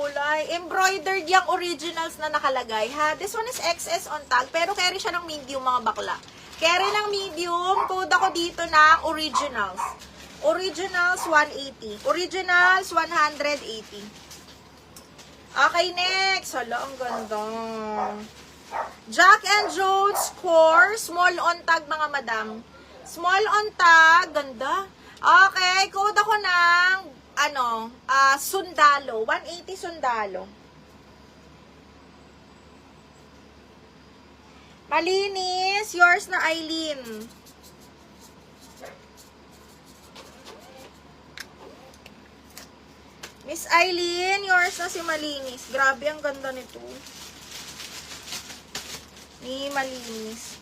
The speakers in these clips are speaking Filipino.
kulay. Embroidered yung originals na nakalagay, ha? This one is XS on tag, pero carry siya ng medium, mga bakla. Carry ng medium, code ako dito ng originals. Originals, 180. Originals, 180. Okay, next. Hala, ang ganda. Jack and Jones core, small on tag, mga madam. Small on tag, ganda. Okay, code ako ng, sundalo. 180 sundalo. Malinis. Yours na, Eileen. Miss Eileen, yours na si Malinis. Grabe, ang ganda nito. Ni Malinis.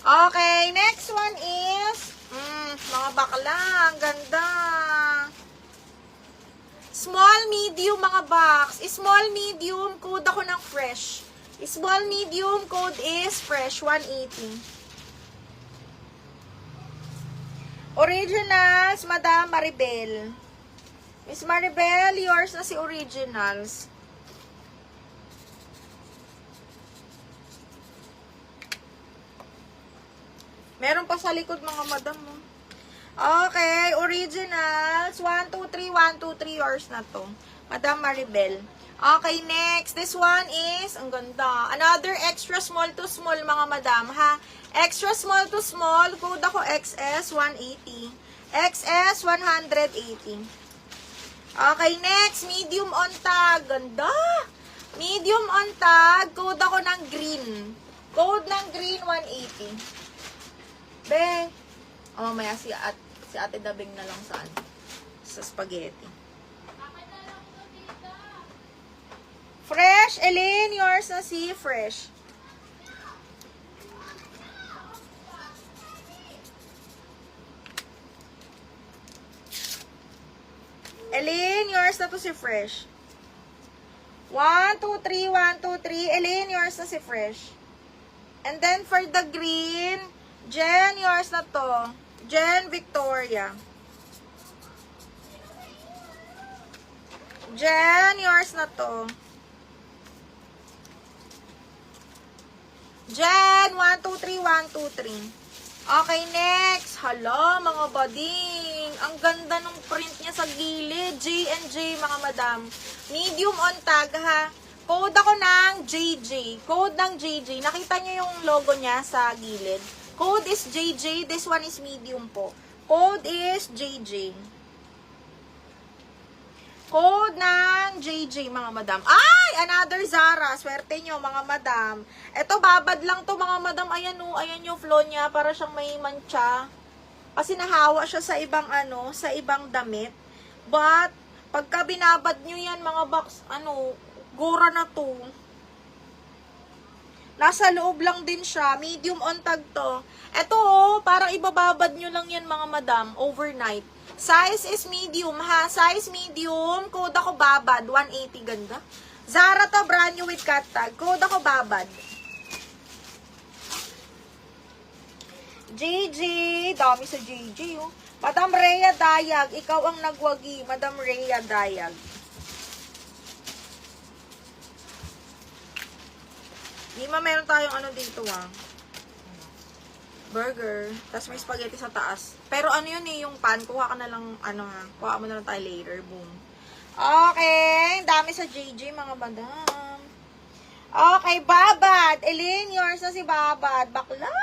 Okay, next one is, mga bakla, ang ganda. Small, medium, mga box. Small, medium, code ako ng fresh. Small, medium, code is fresh, 180. Originals, Madam Maribel. Miss Maribel, yours na si originals. Meron pa sa likod, mga madam. Okay, originals. 1, 2, 3, 1, 2, 3, yours na to. Madam Maribel. Okay, next. This one is, ang ganda. Another extra small to small, mga madam, ha? Extra small to small. Code ako XS, 180. XS, 180. Okay, next. Medium on tag. Ganda. Medium on tag. Code ako ng green. Code ng green, 180. Be. Oh, maya si Ate Dabing na lang sa spaghetti. Fresh. Elaine, yours na si fresh. Elaine, yours na to si fresh. 1, 2, 3, 1, 2, 3. Elaine, yours na si fresh. And then for the green, Jen, yours na to. Jen Victoria. Jen, yours na to. Jen, 1, 2, 3, 1, 2, 3. Okay, next. Hala, mga bading. Ang ganda ng print niya sa gilid. J&J, mga madam. Medium on tag, ha. Code ako ng JJ. Code ng JJ. Nakita niyo yung logo niya sa gilid. Code is JJ. This one is medium po. Code is JJ. Code ng JJ, mga madam. Ay! Another Zara. Swerte nyo, mga madam. Ito, babad lang to, mga madam. Ayan o. Ayan yung flow niya. Para siyang may mancha. Kasi nahawa siya sa ibang, sa ibang damit. But, pagka binabad nyo yan, mga box, gora na to. Nasa loob lang din siya. Medium on tag to. Ito, parang ibababad nyo lang yan, mga madam. Overnight. Size is medium, ha? Size medium. Code ako babad. 180, ganda. Zara to, brand new with cut tag. Code ako babad. JJ. Dami sa JJ, oh. Madam Rhea Dayag. Ikaw ang nagwagi. Madam Rhea Dayag. Lima, meron tayong dito, ah. Burger. Tapos may spaghetti sa taas. Pero yun yung pan. Kuha ka na lang, kuha mo na lang tayo later. Boom. Okay. Dami sa JJ, mga madam. Okay, babad. Elaine, yours na si babad. Bakla!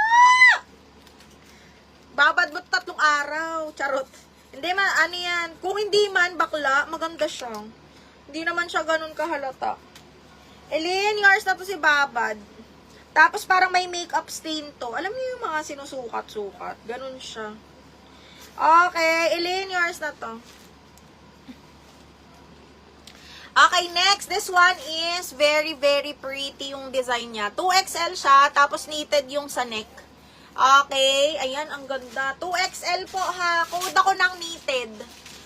Babad mo 3 araw. Charot. Hindi man, yan. Kung hindi man, bakla, maganda siya. Hindi naman siya ganun kahalata. Elaine, yours na to si babad. Tapos parang may makeup stain to. Alam niyo yung mga sinusukat-sukat. Ganun siya. Okay, Elaine, yours na to. Okay, next. This one is very, very pretty yung design niya. 2XL siya, tapos knitted yung sa neck. Okay, ayan, ang ganda. 2XL po, ha. Code ako ng knitted.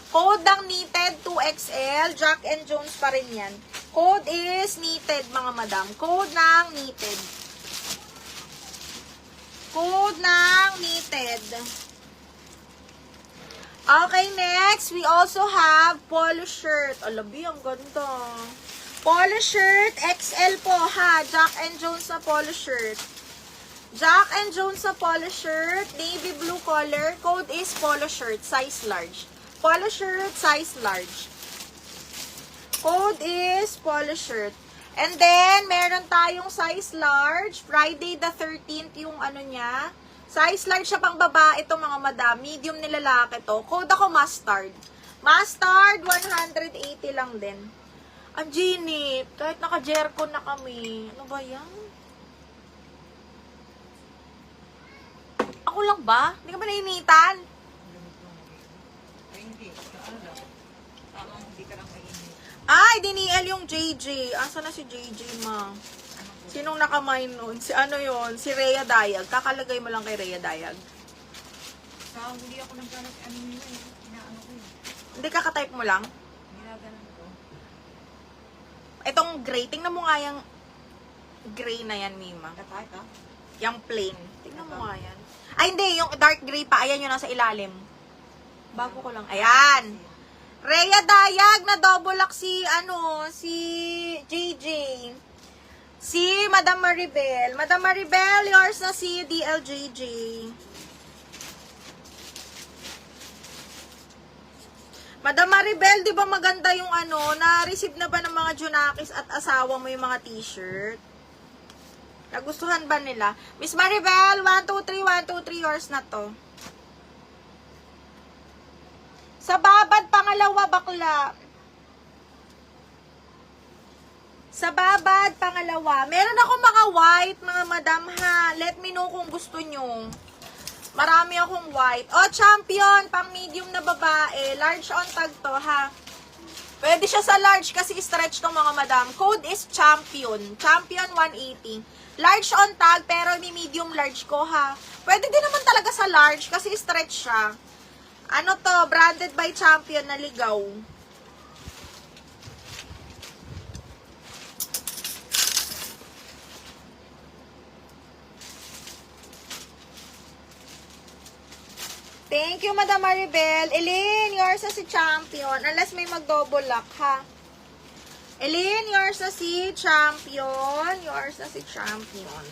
Code ng knitted, 2XL. Jack and Jones pa rin yan. Code is knitted, mga madam. Code ng knitted. Code ng knitted. Okay, next, we also have polo shirt. Alabi, ang ganda. Polo shirt, XL po ha. Jack and Jones na polo shirt. Jack and Jones na polo shirt. Navy blue color. Code is polo shirt, size large. Polo shirt, size large. Code is polo shirt. And then, meron tayong size large. Friday the 13th yung ano niya. Size large siya pang babae ito mga madam. Medium nilalaki to. Code ako mustard. Mustard, 180 lang din. Ang ginip. Kahit naka-jerko na kami. Ano ba yan? Ako lang ba? Hindi ka ba nainitan? Ay, hindi. Ano lang? Tamang hindi ka lang mainit. Ay, diniel yung JJ. Asa na si JJ, ma? Sinong nakamay nun? Si ano yon? Si Rhea Dayag. Kakalagay mo lang kay Rhea Dayag. Hindi ako nagkalat ano nyo eh. Inaano ko eh. Hindi, kakatype mo lang. Ginaganan ko. Itong gray. Tingnan mo nga yung gray na yan, Mima. Katay ka? Yung plain. Tingnan mo nga yan. Ay, hindi. Yung dark gray pa. Ayan yung nasa ilalim. Bago ko lang. Ayan. Rhea Dayag na double lock si, si JJ. Si Madam Maribel. Madam Maribel, yours na si DLJJ. Madam Maribel, di ba maganda yung na-receive na ba ng mga Junakis at asawa mo yung mga t-shirt? Nagustuhan ba nila? Miss Maribel, 123, yours na to. Sa babad, pangalawa, bakla. Sa babad, pangalawa. Meron ako mga white, mga madam ha. Let me know kung gusto nyo. Marami akong white. Oh, champion, pang medium na babae. Large on tag to ha. Pwede siya sa large kasi stretch tong mga madam. Code is champion. Champion 180. Large on tag pero may medium large ko ha. Pwede din naman talaga sa large kasi stretch siya. Ano to? Branded by Champion na ligaw. Thank you, Madam Maribel. Eileen, yours na si Champion. Unless may mag-double lock, ha? Eileen, yours na si Champion. Yours na si Champion.